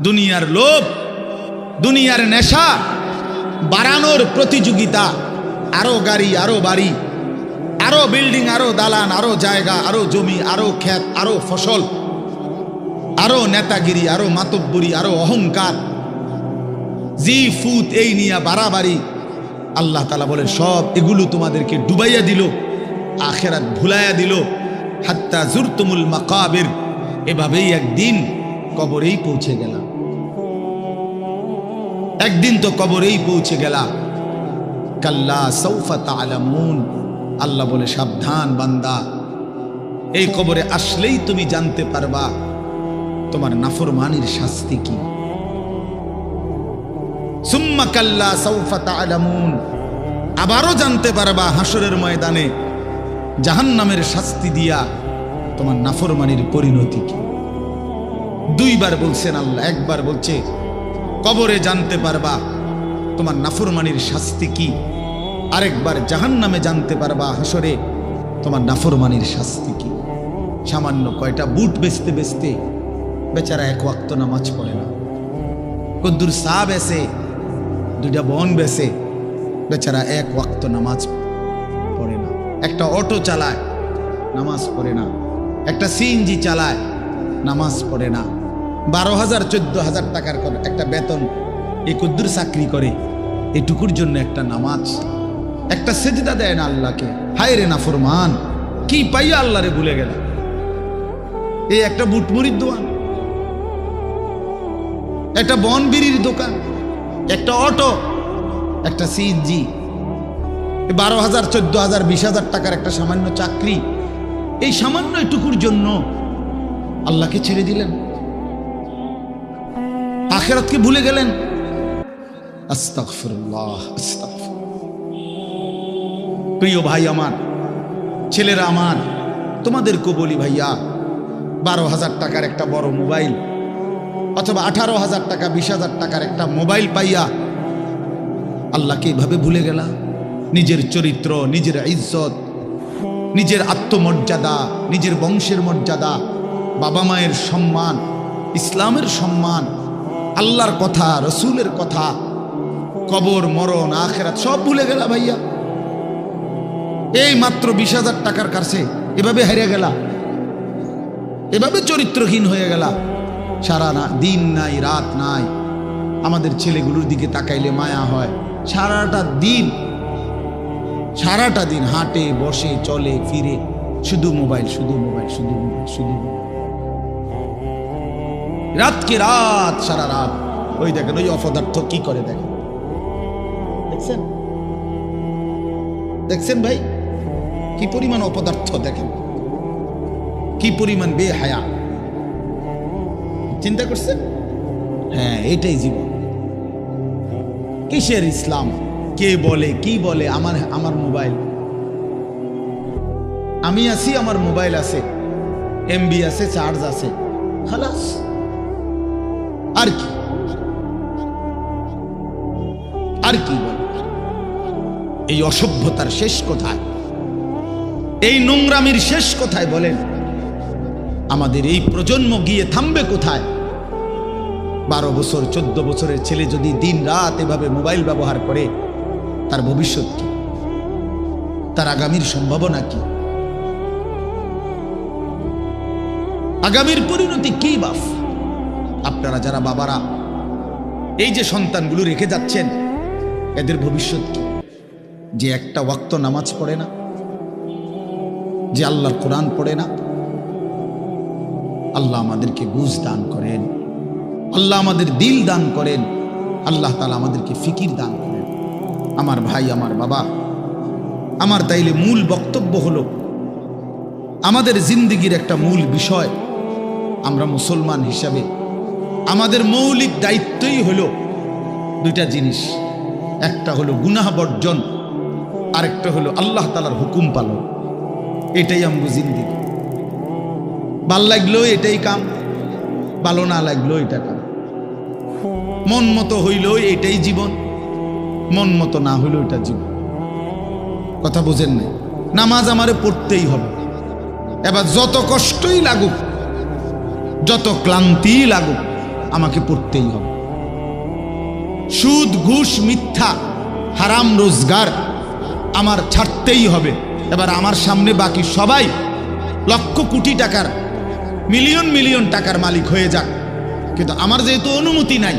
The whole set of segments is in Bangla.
দুনিয়ার লোভ, দুনিয়ার নেশা বাড়ানোর প্রতিযোগিতা, আরো গাড়ি, আরো বাড়ি, আরো বিল্ডিং, আরো দালান, আরো জায়গা, আরো জমি, আরো ক্ষেত, আরো ফসল, আরো নেতাগিরি, আরো মাতব্বরি, আরো অহংকার, জি ফুত, এই নিয়ে বাড়াবাড়ি। আল্লাহ তাআলা বলে সব এগুলো তোমাদেরকে ডুবাইয়া দিল, আখিরাত ভুলাইয়া দিল। হাত্তা জুরতুমুল মাকাবির, এভাবেই একদিন কবরেই পৌঁছে গেলাম। একদিন তো কবরেই পৌঁছে গেলা। কাল্লা সাউফা তা'লামুন, আল্লাহ বলে সাবধান বান্দা, এই কবরে আসলেই তুমি জানতে পারবা তোমার নাফরমানির শাস্তি কি। সুম্মা কাল্লা সাউফা তা'লামুন, আবারও জানতে পারবা হাসরের ময়দানে জাহান্নামের শাস্তি দিয়া তোমার নাফরমানির পরিণতি কি। দুইবার বলছেন আল্লাহ, একবার বলছে কবরে জানতে পারবা তোমার নাফরমানির শাস্তি কি, আরেকবার জাহান্নামে জানতে পারবা হাসরে তোমার নাফরমানির শাস্তি কি। সামান্য কয়টা বুট বেচতে বেচতে বেচারা এক ওয়াক্ত নামাজ পড়ে না, কদ্দুর চা বেচে, দুইটা বন বেচে, বেচারা এক ওয়াক্ত নামাজ পড়ে না। একটা অটো চালায়, নামাজ পড়ে না। একটা সিএনজি চালায়, নামাজ পড়ে না। 12,000 14,000 টাকার একটা বেতন, এই কদ্দুর চাকরি করে, এটুকুর জন্য একটা নামাজ, একটা সেজদা দেয় না আল্লাহকে। হায় রে নাফরমান, কি পাইয়া আল্লাহরে ভুলে গেল। এই একটা বুটমুড়ির দোকান, একটা বন বিড়ির দোকান, একটা অটো, একটা সিএনজি, 12,000 14,000 20,000 টাকার একটা সামান্য চাকরি, এই সামান্য এটুকুর জন্য আল্লাহকে ছেড়ে দিলেন, আখিরাতকে ভুলে গেলেন। আস্তাগফিরুল্লাহ, আস্তাগফিরুল্লাহ। প্রিয় ভাই আমার, ছেলেরা আমার, তোমাদেরকে বলি ভাইয়া, 12,000 টাকার একটা বড় মোবাইল অথবা 18,000 টাকা 20,000 টাকার একটা মোবাইল পাইয়া আল্লাহকে এইভাবে ভুলে গেলা। নিজের চরিত্র, নিজের ইজ্জত, নিজের আত্মমর্যাদা, নিজের বংশের মর্যাদা, বাবা মায়ের সম্মান, ইসলামের সম্মান, আল্লাহর কথা, রসুলের কথা, কবর, মরণ, আখিরাত সব ভুলে গেলা ভাইয়া। এই মাত্র 20,000 টাকার কাছে এভাবে হারিয়ে গেলা, এভাবে চরিত্রহীন হয়ে গেলা। সারা দিন নাই, রাত নাই। আমাদের ছেলেগুলোর দিকে তাকাইলে মায়া হয়। সারাটা দিন হাঁটে, বসে, চলে, ফিরে, শুধু মোবাইল, শুধু মোবাইল, শুধু মোবাইল, শুধু মোবাইল। রাতকে রাত, সারা রাত। ওই দেখেন ওই অপদার্থ কি করে, দেখেন, দেখছেন, দেখছেন ভাই কি পরিমাণ অপদার্থ, দেখেন কি পরিমাণ বেহায়া। চিন্তা করছেন? হ্যাঁ, এটাই জীবন। কিসের ইসলাম? কে বলে, কি বলে? আমার মোবাইল, আমি আছি, আমার মোবাইল আছে, এমবি আছে, চার্জ আছে, খালাস। আর কি, আর কি বল? এই অসভ্যতার শেষ কোথায়? এই নোংরামির শেষ কোথায় বলেন? আমাদের এই প্রজন্ম গিয়ে থামবে কোথায়? 12 বছর 14 বছরের ছেলে যদি দিন রাত এভাবে মোবাইল ব্যবহার করে, তার ভবিষ্যৎ কি? তার আগামীর সম্ভাবনা কি? আগামীর পরিণতি কি বাপ? আপনারা যারা বাবারা এই যে সন্তানগুলো রেখে যাচ্ছেন, এদের ভবিষ্যৎ কি? যে একটা ওয়াক্ত নামাজ পড়ে না, যে আল্লাহর কোরআন পড়ে না। আল্লাহ আমাদেরকে বুঝ দান করেন, আল্লাহ আমাদের দিল দান করেন, আল্লাহ তাআলা আমাদেরকে ফিকির দান করেন। আমার ভাই, আমার বাবা, আমার তাইলে মূল বক্তব্য হলো, আমাদের জিন্দেগির একটা মূল বিষয়, আমরা মুসলমান হিসাবে আমাদের মৌলিক দায়িত্বই হলো দুইটা জিনিস। একটা হলো গুনাহ বর্জন, আরেকটা হলো আল্লাহ তাআলার হুকুম পালন। এটাই আমগো জিন্দেগি। ভাল লাগলো এটাই কাম, ভালো না লাগলো এটা কাম। মন মতো হইল এটাই জীবন, মন মতো না হইল এটা জীবন। কথা বুঝেন না? নামাজ আমারে পড়তেই হবে। এবার যত কষ্টই লাগুক, যত ক্লান্তি লাগুক, আমাকে পড়তেই হবে। সুদ, ঘুষ, মিথ্যা, হারাম রোজগার আমার ছাড়তেই হবে। এবার আমার সামনে বাকি সবাই লক্ষ কোটি টাকার, মিলিয়ন মিলিয়ন টাকার মালিক হয়ে যাক, কিন্তু আমার যেহেতু অনুমতি নাই,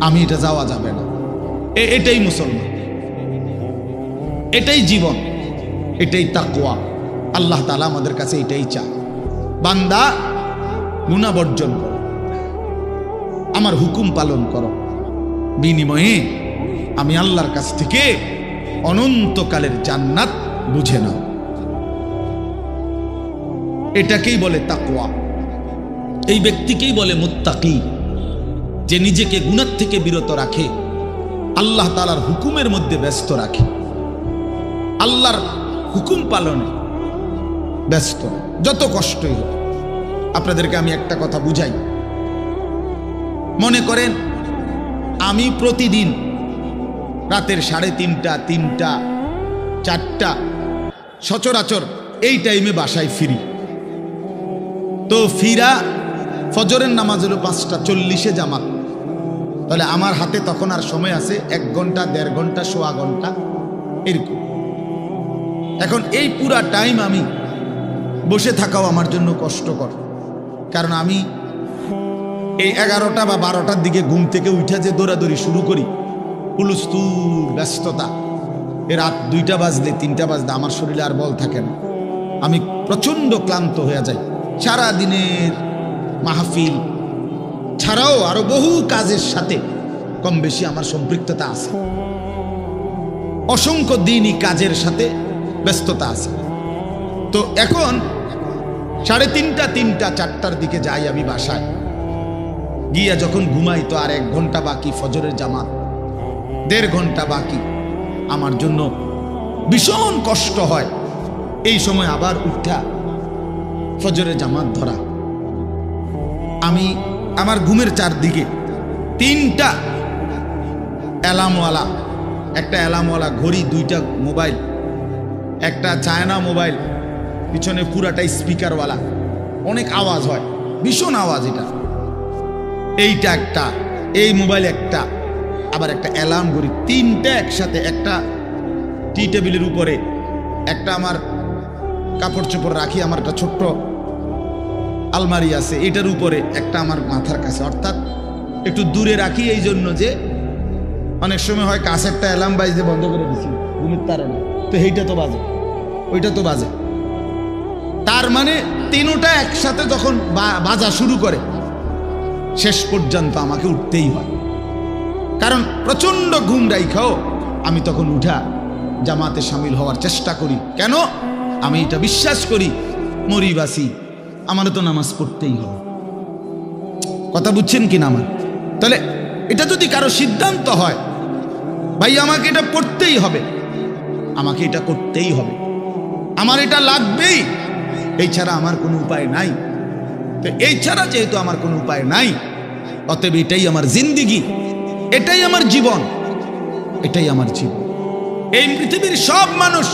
আমি এটা যাওয়া যাবে না। এটাই মুসলমান, এটাই জীবন, এটাই তাকওয়া। আল্লাহ তাআলা আমাদের কাছে এটাই চায়, বান্দা গুনাহ বর্জন করো, আমার হুকুম পালন করো, বিনিময়ে আমি আল্লাহর কাছ থেকে অনন্তকালের জান্নাত বুঝে নাও। এটাকেই বলে তাকওয়া। এই ব্যক্তিকেই বলে মুত্তাকি, যে নিজেকে গুনাহ থেকে বিরত রাখে, আল্লাহ তাআলার হুকুমের মধ্যে ব্যস্ত রাখে, আল্লাহর হুকুম পালনে ব্যস্ত, যত কষ্টই হোক। আপনাদেরকে আমি একটা কথা বুঝাই। মনে করেন আমি প্রতিদিন রাতের 3:30, 3টা, 4টা সচরাচর এই টাইমে বাসায় ফিরি। তো ফিরা ফজরের নামাজ হলো 5:40 জামাত, তাহলে আমার হাতে তখন আর সময় আছে 1 ঘন্টা, 1.5 ঘন্টা, সোয়া ঘন্টা এরকম। এখন এই পুরা টাইম আমি বসে থাকাও আমার জন্য কষ্টকর, কারণ আমি এই 11টা বা 12টার দিকে ঘুম থেকে উঠে যে দৌড়াদৌড়ি শুরু করি, হুলস্থুল ব্যস্ততা, রাত 2টা বাজলে 3টা বাজলে আমার শরীরে আর বল থাকে না, আমি প্রচন্ড ক্লান্ত হয়ে যাই। সারা দিনের মাহফিল ছাড়াও আরো বহু কাজের সাথে কম বেশি আমার সম্পৃক্ততা আছে, অসংখ্য দিনই কাজের সাথে ব্যস্ততা আছে। তো এখন 3:30, 3টা, 4টার দিকে যাই আমি বাসায়, গিয়া যখন ঘুমাই তো আর 1 ঘন্টা বাকি ফজরের জামাত, 1.5 ঘন্টা বাকি। আমার জন্য ভীষণ কষ্ট হয় এই সময় আবার উঠা ফজরের জামাত ধরা। আমি আমার ঘুমের চারদিকে 3টা অ্যালার্মওয়ালা, একটা অ্যালার্মওয়ালা ঘড়ি, 2টা মোবাইল, একটা চায়না মোবাইল, পিছনে পুরাটাই স্পিকারওয়ালা, অনেক আওয়াজ হয়, ভীষণ আওয়াজ এটা। এইটা একটা, এই মোবাইল একটা, আবার একটা অ্যালার্ম ঘড়ি, 3টা একসাথে। একটা টি টেবিলের উপরে, একটা আমার কাপড় চোপড় রাখি, আমার একটা ছোট্ট আলমারি আছে, এটার উপরে একটা আমার মাথার কাছে, অর্থাৎ একটু দূরে রাখি এই জন্য যে অনেক সময় হয় কাছেরটা অ্যালার্ম বাজতে বন্ধ করে দিছি ঘুমের তাড়না, তো এইটা তো বাজে, ওইটা তো বাজে। তার মানে 3টা একসাথে যখন বাজা শুরু করে, শেষ পর্যন্ত আমাকে উঠতেই হয়, কারণ প্রচন্ড ঘুম রাইখাও আমি তখন উঠা জামাতে শামিল হওয়ার চেষ্টা করি। কেন? আমি এটা বিশ্বাস করি, মরিবাসি আমারও তো নামাজ পড়তেই হবে। কথা বুঝছেন কি না আমার? তাহলে এটা যদি কারো সিদ্ধান্ত হয়, ভাই আমাকে এটা পড়তেই হবে, আমাকে এটা করতেই হবে, আমার এটা লাগবেই, এই ছাড়া আমার কোনো উপায় নাই। তো এই ছাড়া যেহেতু আমার কোনো উপায় নাই, অতএব এটাই আমার জিন্দিগি, এটাই আমার জীবন, এটাই আমার জীবন। এই পৃথিবীর সব মানুষ,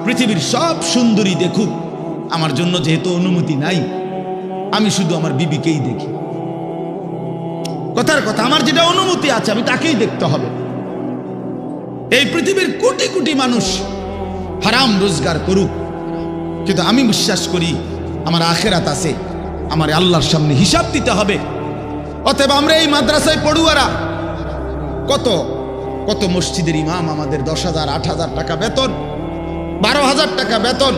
পৃথিবীর সব সুন্দরী দেখুক, আমার জন্য যেহেতু অনুমতি নাই, আমি শুধু আমার বিবিকেই দেখি। কথার কথা, আমার যেটা অনুমতি আছে আমি তাকেই দেখতে হবে। এই পৃথিবীর কোটি কোটি মানুষ হারাম রোজগার করুক, কিন্তু আমি বিশ্বাস করি আমার আখেরাত আছে, আমার আল্লাহর সামনে হিসাব দিতে হবে। অতএব আমরা এই মাদ্রাসায় পড়ুয়ারা, কত কত মসজিদের ইমাম, আমাদের 10,000, 8,000 টাকা বেতন, 12,000 টাকা বেতন,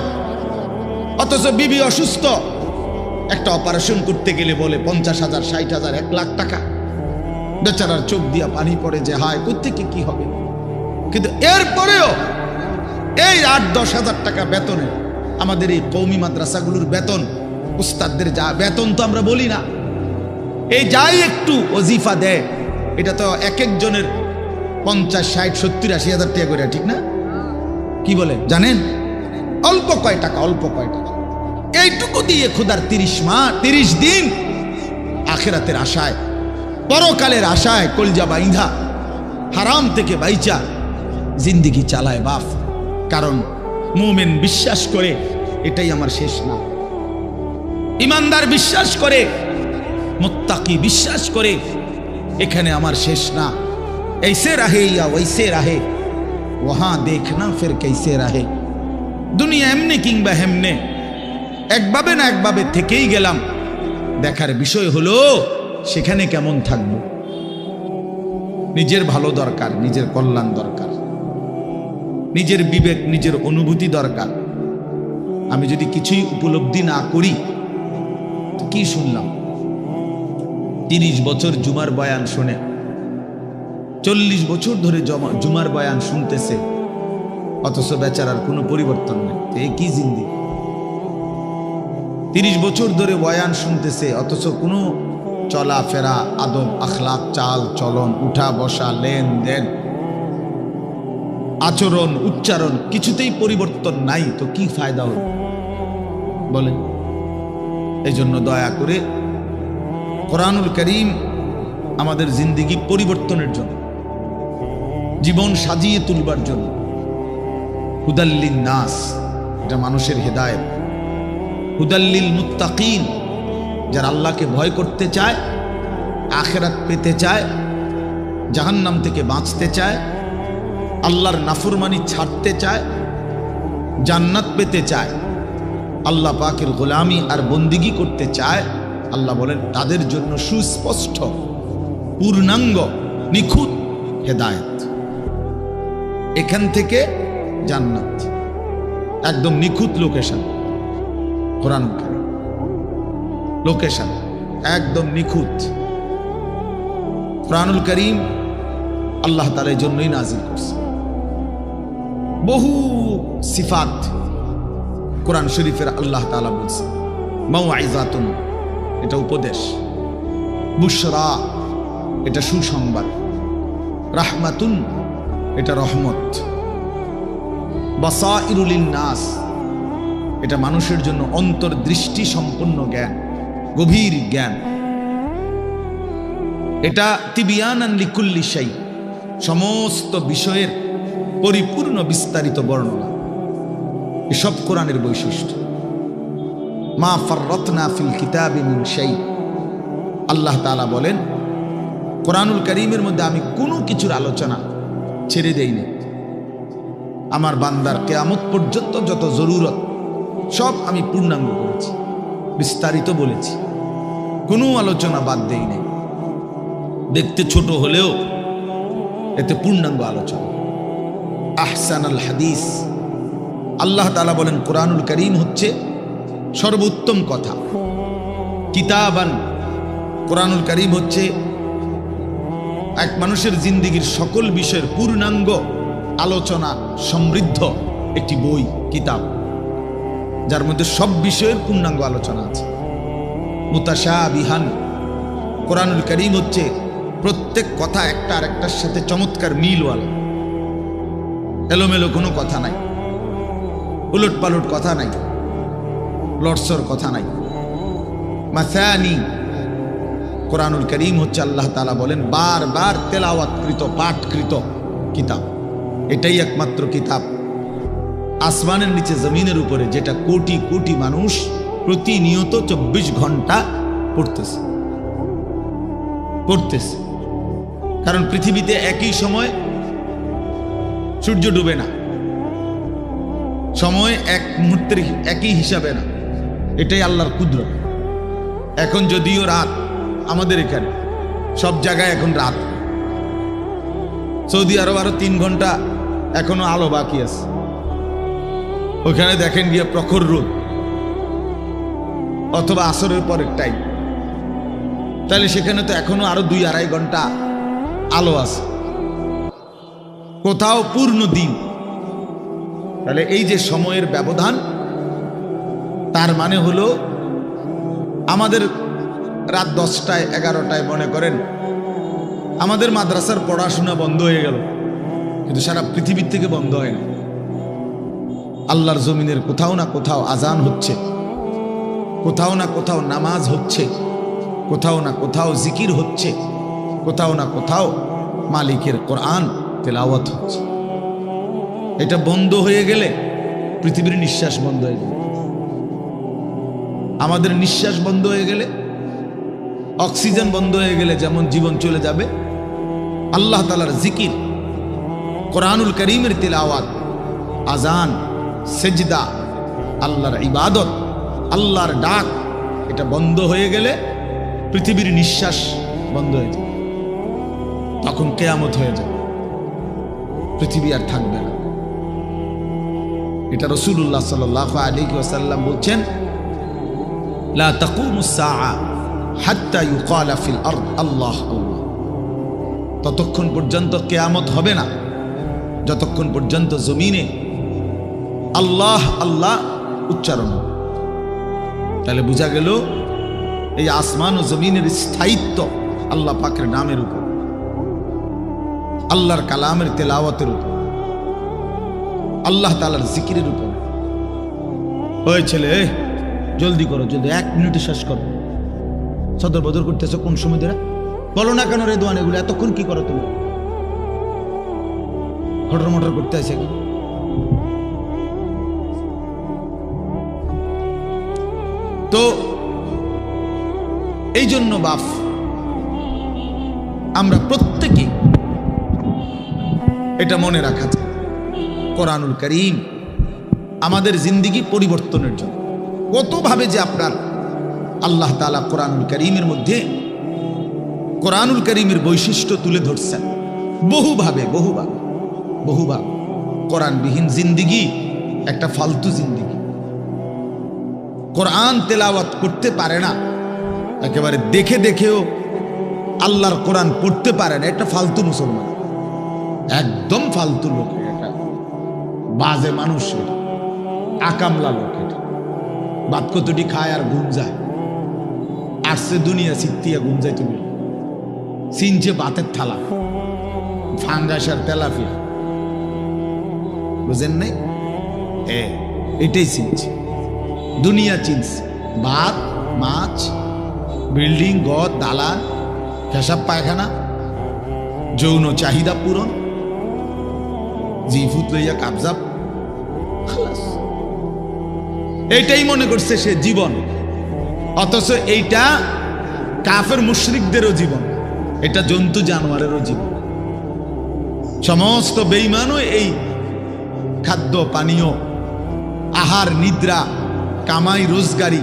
অথচ বিবি অসুস্থ, একটা অপারেশন করতে গেলে বলে 50,000, 60,000, 1 লাখ টাকা। বেচারার চোখ দিয়া পানি পড়ে যে হায় কোত্থেকে কি হবে। কিন্তু এরপরেও এই 8-10 হাজার টাকা বেতনে আমাদের এই কওমি মাদ্রাসাগুলোর বেতন, উস্তাদদের যা বেতন তো আমরা বলি না, এই যাই একটু ওজিফা দেয়, এটা তো এক একজনের 50, 60, 70, 80 হাজার টাকা করে, ঠিক না? কি বলে জানেন? অল্প কয় টাকা, অল্প কয় টাকা। এইটুকু দিয়ে খোদার 30 দিন আখেরাতের আশায়, পরকালের আশায় কলজা বাইন্ধা হারাম থেকে বাইচা জিন্দিগি চালায় বাপ। কারণ মুমিন বিশ্বাস করে এটাই আমার শেষ না, ইমানদার বিশ্বাস করে মুত্তাকি বিশ্বাস করে এখানে আমার শেষ না, ऐसे रहे या वैसे रहे वहां देखना फिर कैसे रहे। দুনিয়া এমনি কিংবা হেমনে একভাবে না একভাবে থেকেই গেলাম, দেখার বিষয় হলো সেখানে কেমন থাকবো। নিজের ভালো দরকার, নিজের কল্যাণ দরকার, নিজের বিবেক নিজের অনুভূতি দরকার। আমি যদি কিছুই উপলব্ধি না করি তো কি শুনলাম? 30 বছর জুমার বয়ান শুনে, 40 বছর ধরে জুমার বয়ান শুনতেছে, অথচ বেচারার কোনো পরিবর্তন নেই। এই কি জিন্দি? 30 বছর ধরে বয়ান শুনতেছে, অথচ কোনো চলাফেরা, আদব, আখলাক, চাল চলন, উঠা বসা, লেনদেন, আচরণ, উচ্চারণ কিছুতেই পরিবর্তন নাই। তো কি ফায়দা হল বলেন? এই জন্য দয়া করে কোরআনুল কারীম আমাদের জিন্দেগি পরিবর্তনের জন্য, জীবন সাজিয়ে তুলবার জন্য, হুদাল্লিন নাস, এটা মানুষের হেদায়েত, হুদাল্লিল মুত্তাকিন, যারা আল্লাহকে ভয় করতে চায়, আখিরাত পেতে চায়, জাহান্নাম থেকে বাঁচতে চায়, আল্লাহর নাফরমানি ছাড়তে চায়, জান্নাত পেতে চায়, আল্লাহ পাকের গোলামি আর বন্দিগি করতে চায়, আল্লাহ বলেন তাদের জন্য সুস্পষ্ট, পূর্ণাঙ্গ, নিখুঁত হেদায়েত। এখান থেকে জান্নাত, একদম নিখুঁত লোকেশন। কোরআন লোকেশন একদম নিখুঁত। কোরআনুল কারীম আল্লাহ তাআলার জন্যই নাজিল করছে। বহু সিফাত কোরআন শরীফের আল্লাহ তাআলা বলছে। মাউইযাতুন, এটা উপদেশ, বুশরা, এটা সুসংবাদ, রাহমাতুন, এটা রহমত, বাসাইরুল লিন্নাস, এটা মানুষের জন্য অন্তর্দৃষ্টি সম্পন্ন জ্ঞান, গভীর জ্ঞান। এটা তিবিয়ানান লিকুল্লি শাই, সমস্ত বিষয়ের পরিপূর্ণ বিস্তারিত বর্ণনা। এসব কোরআনের বৈশিষ্ট্য। মা ফাররাতনা ফিল কিতাবি মিন শাই, আল্লাহ তাআলা বলেন কোরআনুল কারীমের মধ্যে আমি কোনো কিছুর আলোচনা ছেড়ে দেইনি। আমার বান্দার কিয়ামত পর্যন্ত যত জরুরত সব আমি পূর্ণাঙ্গ করেছি, বিস্তারিত বলেছি, কোনো আলোচনা বাদ দেই নাই। দেখতে ছোট হলেও এতে পূর্ণাঙ্গ আলোচনা। আহসানুল হাদিস, আল্লাহ তাআলা বলেন কোরআনুল কারীম হচ্ছে সর্বোত্তম কথা। কিতাবান, কোরআনুল কারীম হচ্ছে এক মানুষের জিন্দেগীর সকল বিষয়ের পূর্ণাঙ্গ আলোচনা সমৃদ্ধ একটি বই, কিতাব, যার মধ্যে সব বিষয়ের পূর্ণাঙ্গ আলোচনা আছে। মুতাশাবিহান, কোরআনুল কারীম হচ্ছে প্রত্যেক কথা একটা আরেকটার সাথে চমৎকার মিলওয়ালা, এলোমেলো কোনো কথা নাই, উলট পালট কথা নাই, লটসর কথা নাই। মাসানি, কোরআনুল কারীম হচ্ছে আল্লাহ তাআলা বলেন বারবার তেলাওয়াতকৃত, পাঠকৃত কিতাব। এটাই একমাত্র কিতাব আসমানের নিচে জমিনের উপরে যেটা কোটি কোটি মানুষ প্রতিনিয়ত 24 ঘন্টা পড়তেছে। কারণ পৃথিবীতে একই সময় সূর্য ডুবে না, সময় এক মুহূর্তের একই হিসাবে না, এটাই আল্লাহর কুদরত। এখন যদিও রাত, আমাদের এখানে সব জায়গায় এখন রাত, সৌদি আরব আরো 3 ঘন্টা এখনো আলো বাকি আছে। ওখানে দেখেন গিয়ে প্রখর রোদ, অথবা আসরের পরের টাইম, তাহলে সেখানে তো এখনো আরো 2-2.5 ঘন্টা আলো আছে, কোথাও পূর্ণ দিন। তাহলে এই যে সময়ের ব্যবধান, তার মানে হলো আমাদের রাত 10টায় 11টায় মনে করেন আমাদের মাদ্রাসার পড়াশোনা বন্ধ হয়ে গেল, কিন্তু সারা পৃথিবীর থেকে বন্ধ হয় না। আল্লাহর জমিনের কোথাও না কোথাও আজান হচ্ছে, কোথাও না কোথাও নামাজ হচ্ছে, কোথাও না কোথাও জিকির হচ্ছে, কোথাও না কোথাও মালিকের কোরআন তেলাওয়াত হচ্ছে। এটা বন্ধ হয়ে গেলে পৃথিবীর নিঃশ্বাস বন্ধ হয়ে যাবে। আমাদের নিঃশ্বাস বন্ধ হয়ে গেলে অক্সিজেন বন্ধ হয়ে গেলে যেমন জীবন চলে যাবে, আল্লাহ তাআলার জিকির, কোরআনুল কারীমের তিলাওয়াত, আজান, সেজদা, আল্লাহর ইবাদত, আল্লাহর ডাক, এটা বন্ধ হয়ে গেলে পৃথিবীর নিঃশ্বাস বন্ধ হয়ে যাবে। তখন কিয়ামত হয়ে যাবে, পৃথিবী আর থাকবে না। এটা রাসূলুল্লাহ সাল্লাল্লাহু আলাইহি ওয়াসাল্লাম বলছেন, লা তাকুমুস সাআ হাত্তা ইউকালা ফিল আরদ আল্লাহ আল্লাহ। ততক্ষণ পর্যন্ত কিয়ামত হবে না যতক্ষণ পর্যন্ত জমিনে আল্লাহ আল্লাহ উচ্চারণ হবে। তাহলে বোঝা গেল এই আসমান ও জমিনের স্থায়িত্ব আল্লাহ পাকের নামের উপর, আল্লাহর কালামের তেলাওয়াতের উপর, আল্লাহ তাআলার জিকিরের উপর। ওই ছেলে, জলদি করো, জলদি 1 মিনিটে শেষ করো। সদর বদর করতেছো কোন সময় ধরে? বলো না কেন রেদওয়ান, এগুলো এতক্ষণ কি করো তুমি? হটর মটর করতে আসে। তো এই জন্য বাপ, আমরা প্রত্যেকে এটা মনে রাখা যায়, কোরআনুল কারীম আমাদের জিন্দেগি পরিবর্তনের জন্য কতভাবে যে আপনার আল্লাহ তাআলা কোরআনুল কারীমের মধ্যে কোরআনুল কারীমের বৈশিষ্ট্য তুলে ধরছেন বহুভাবে। কোরআনবিহীন জিন্দেগি একটা ফালতু জিন্দেগি। কোরআন তেলাওয়াত করতে পারে না, একেবারে দেখে দেখেও আল্লাহর কোরআন পড়তে পারে না, এটা ফালতু মুসলমান, একদম ফালতু লোক, এটা বাজে মানুষ, এটা আকামলা লোক, এটা বাদ কতটি খায় আর ঘুম যায়। আসছে দুনিয়া সিত্তিয়া ঘুম যায়, তুমি চিনছে বাতের থালা, ফাঙ্গাস আর তেলাপিয়া, বুঝেন নাই? এটাই চিনছে, দুনিয়া চিনছে, ভাত, মাছ, বিল্ডিং, ঘর, দালান, পেশাব পায়খানা, যৌন চাহিদা পূরণ, জিফুত লইয়া কাবজাব, খালাস। এইটাই মনে করছে সে জীবন। অথচ এইটা কাফের মুশরিকদেরও জীবন, এটা জন্তু জানোয়ারেরও জীবন। সমস্ত বেঈমানও এই খাদ্য পানীয়, আহার, নিদ্রা, কামাই রোজগারি,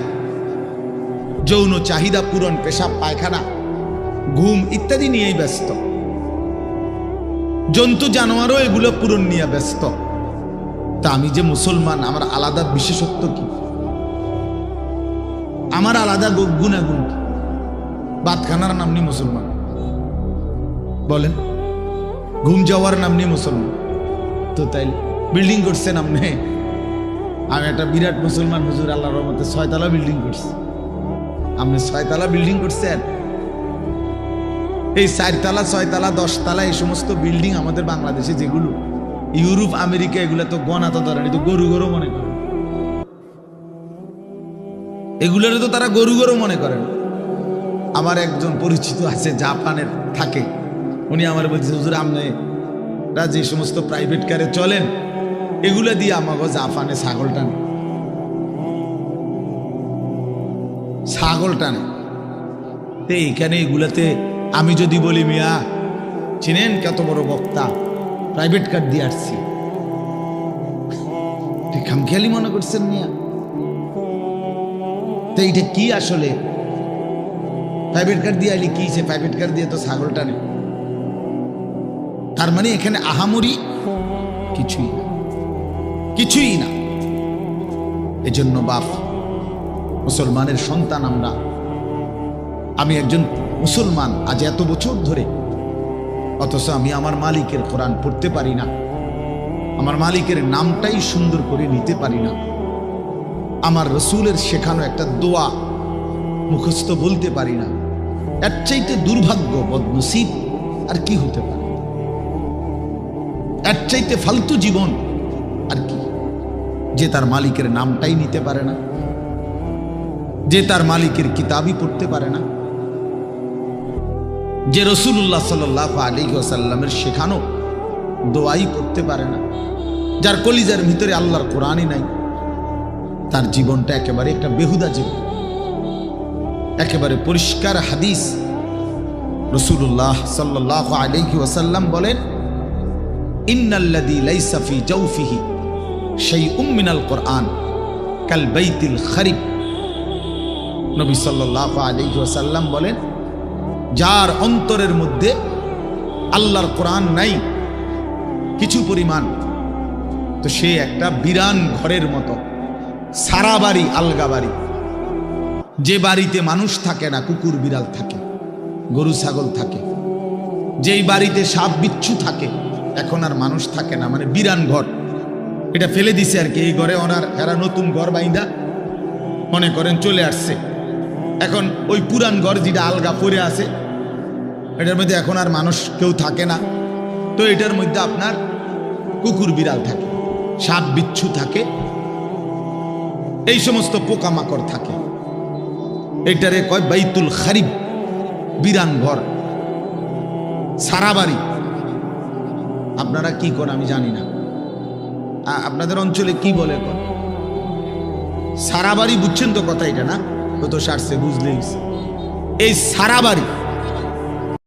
যৌন চাহিদা পূরণ, পেশাব পায়খানা, ঘুম ইত্যাদি নিয়েই ব্যস্ত। জন্তু জানোয়ারও এগুলো পূরণ নিয়ে ব্যস্ত। তা আমি যে মুসলমান, আমার আলাদা বিশেষত্ব কি? আমার আলাদা গুণাগুণ কি? বাতখানার নাম নিয়ে মুসলমান বলেন, ঘুম যাওয়ার নাম নিয়ে মুসলমান। তো তাই বিল্ডিং করছেন আপনি, আমি একটা বিরাট মুসলমান হুজুর, আল্লাহর রহমতে 6 তলা বিল্ডিং করছি। আপনি 6 তলা বিল্ডিং করছেন? এই 4 তলা, 6 তলা, 10 তলা এই সমস্ত বিল্ডিং আমাদের বাংলাদেশে যেগুলো, ইউরোপ, আমেরিকা, এগুলো তো গণা তো ধরেন, তো গরু গরু মনে করেন, এগুলোর তো তারা গরু গরু মনে করেন। আমার একজন পরিচিত আছে, জাপানের থাকে, উনি আমার বলছে, হুজুর আপনারা যে সমস্ত প্রাইভেট কারে চলেন, এগুলো দিয়ে আমাকে জাপানে ছাগল টানে। তো এইখানে এগুলাতে আমি যদি বলি, মিয়া চিনেন কত বড় বক্তা, প্রাইভেট কার দিয়ে আসছি, খামখেয়ালি মনে করছেন মিয়া? তো এইটা কি আসলে? প্রাইভেট কার দিয়ে আইলি কি, সে প্রাইভেট কার দিয়ে তো ছাগল টানে। তার মানে এখানে আহামরি কিছুই না। এজন্য বাপ, মুসলমানের সন্তান আমরা, আমি একজন মুসলমান আজ এত বছর ধরে, অথচ আমি আমার মালিকের কোরআন পড়তে পারি না, আমার মালিকের নামটাই সুন্দর করে নিতে পারি না, আমার রসুলের শেখানো একটা দোয়া মুখস্থ বলতে পারি না। এর চাইতে দুর্ভাগ্য, বদনসিব আর কি হতে পারে? এর চাইতে ফালতু জীবন আর কি? যে তার মালিকের নামটাই নিতে পারে না, যে তার মালিকের কিতাবই পড়তে পারে না, যে রাসূলুল্লাহ সাল্লাল্লাহু আলাইহি ওয়াসাল্লামের শেখানো দোয়াই পড়তে পারে না, যার কলিজার ভিতরে আল্লাহর কোরআনই নাই, তার জীবনটা একেবারে একটা বেহুদা জীবন, একেবারে পরিষ্কার হাদিস। রাসূলুল্লাহ সাল্লাল্লাহু আলাইহি ওয়াসাল্লাম বলেন, ইন্নাল্লাযী লাইসা ফি জাওফিহি শাইউম মিনাল কুরআন কাল বাইতিল খারিব। নবী সাল্লাল্লাহু আলাইহি ওয়াসাল্লাম বলেন, যার অন্তরের মধ্যে আল্লাহর কোরআন নাই কিছু পরিমাণ, তো সে একটা বিরান ঘরের মতো, সারা বাড়ি আলগা বাড়ি। যে বাড়িতে মানুষ থাকে না, কুকুর বিড়াল থাকে, গরু ছাগল থাকে, যেই বাড়িতে সাপ বিচ্ছু থাকে, এখন আর মানুষ থাকে না, মানে বিরান ঘর। এটা ফেলে দিছে আর কি। এই ঘরে ওনার এরা নতুন ঘর বাইন্দা মনে করেন চলে আসছে। এখন ওই পুরান ঘর যেটা আলগা পড়ে আছে, এটার মধ্যে এখন আর মানুষ কেউ থাকে না। তো এটার মধ্যে আপনার কুকুর বিড়াল থাকে, সাপ বিচ্ছু থাকে, এই সমস্ত পোকামাকড় থাকে। এটারে কয় বাইতুল খারিব, বিরান ঘর, সারা বাড়ি। আপনারা কি করেন আমি জানি না, আপনাদের অঞ্চলে কি বলে কর সারা বাড়ি, বুঝছেন তো কথা এটা না? তো সারছে বুঝলেই। এই সারা বাড়ি